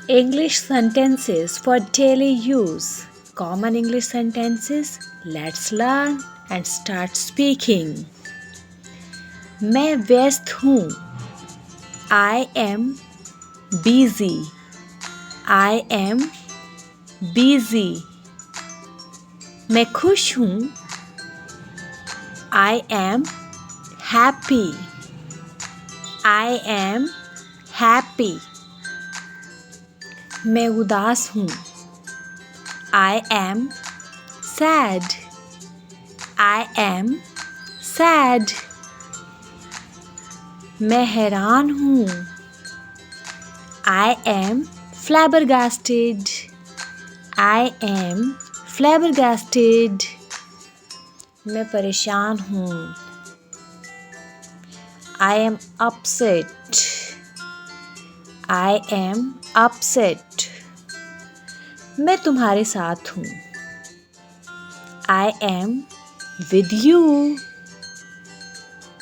English sentences for daily use. Common English sentences. Let's learn and start speaking. मैं व्यस्त हूँ. I am busy. I am busy. मैं खुश हूँ. I am happy. I am happy. मैं उदास हूँ. I am sad. I am sad. मैं हैरान हूँ. I am flabbergasted. I am flabbergasted. मैं परेशान हूँ. I am upset. I am upset. मैं तुम्हारे साथ हूँ. I am with you.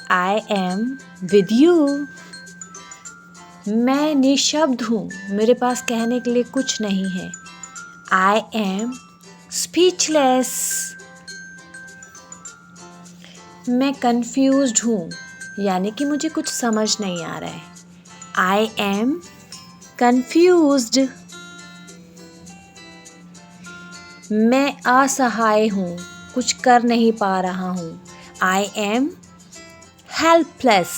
I am with you. मैं निशब्द हूँ. मेरे पास कहने के लिए कुछ नहीं है. I am speechless. मैं confused हूँ. यानी कि मुझे कुछ समझ नहीं आ रहा है. I am confused. मैं असहाय हूँ. कुछ कर नहीं पा रहा हूँ. I am helpless.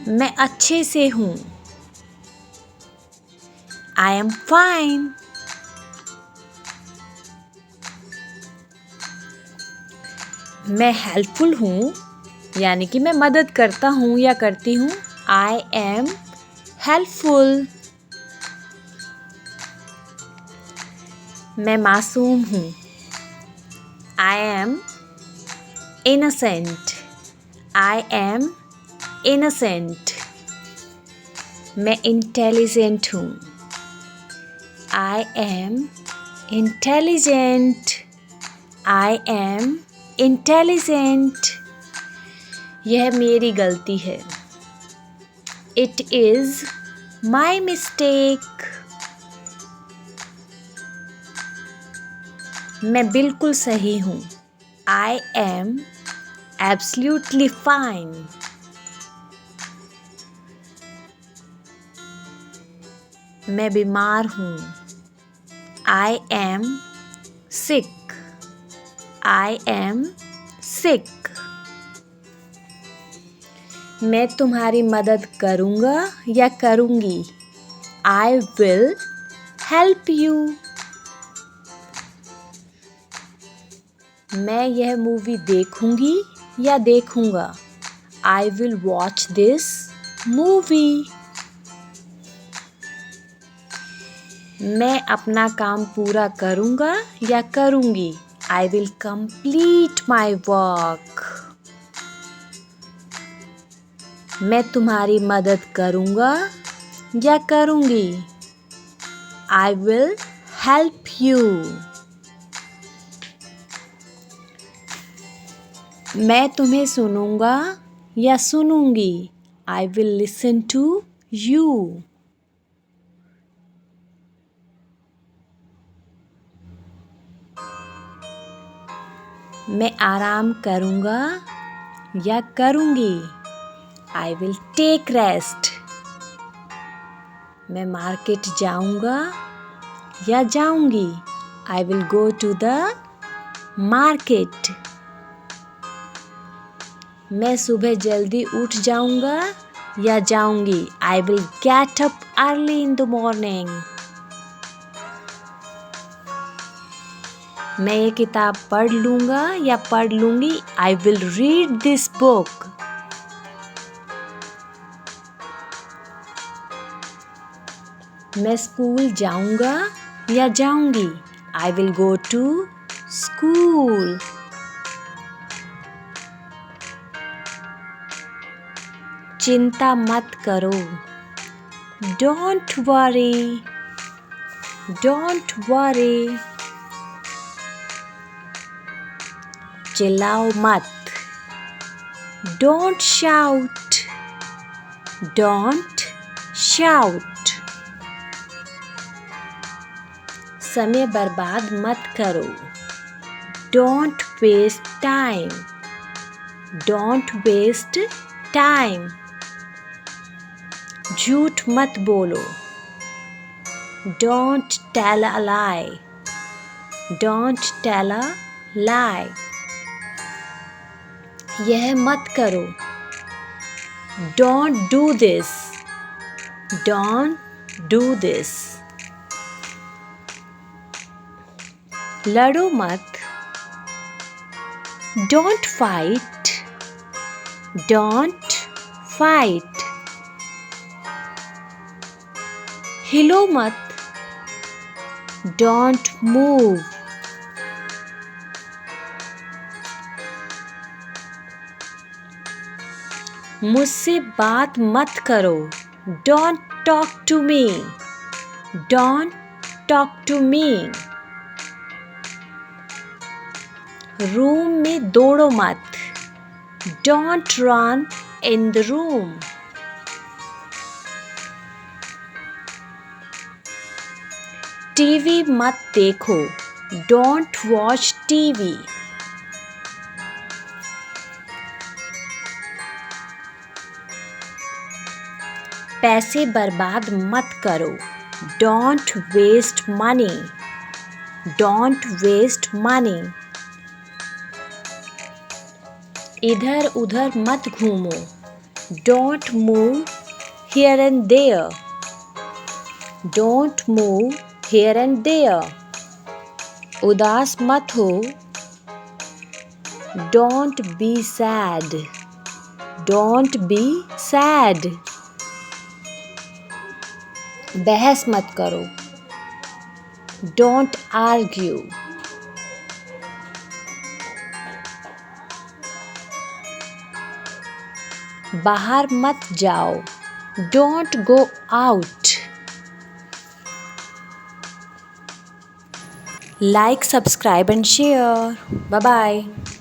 मैं अच्छे से हूँ. I am fine. मैं हेल्पफुल हूँ. यानी कि मैं मदद करता हूँ या करती हूँ. I am helpful. मैं मासूम हूँ. I am innocent. I am innocent. मैं इंटेलिजेंट हूँ. I am intelligent. I am intelligent. यह मेरी गलती है. It is my mistake. मैं बिल्कुल सही हूँ. I am absolutely fine. मैं बीमार हूँ. I am sick. I am sick. मैं तुम्हारी मदद करूँगा या करूँगी. I will help you. मैं यह मूवी देखूँगी या देखूँगा. I will watch this movie. मैं अपना काम पूरा करूँगा या करूँगी. I will complete my work. मैं तुम्हारी मदद करूँगा या करूँगी. I will help you. मैं तुम्हें सुनूँगा या सुनूँगी. I will listen to you. मैं आराम करूँगा या करूँगी. I will take rest. मैं मार्केट जाऊँगा या जाऊँगी. I will go to the market. मैं सुबह जल्दी उठ जाऊँगा या जाऊँगी. I will get up early in the morning. मैं ये किताब पढ़ लूँगा या पढ़ लूँगी. I will read this book. मैं स्कूल जाऊँगा या जाऊँगी. I will go to school. चिंता मत करो. Don't worry. Don't worry. चिल्लाओ मत. Don't shout. Don't shout. समय बर्बाद मत करो. Don't waste time. Don't waste time. झूठ मत बोलो. Don't tell a lie. Don't tell a lie. यह मत करो. Don't do this. Don't do this. लड़ो मत. Don't fight. Don't fight. हिलो मत. Don't move. मुझसे बात मत करो. Don't talk to me. Don't talk to me. Room में दौड़ो मत. Don't run in the room. TV मत देखो. Don't watch TV. पैसे बर्बाद मत करो. Don't waste money. Don't waste money. इधर उधर मत घूमो. Don't move here and there. Don't move here and there. उदास मत हो. Don't be sad. Don't be sad. बहस मत करो. Don't argue. बाहर मत जाओ. Don't go out. Like, subscribe and share. Bye bye.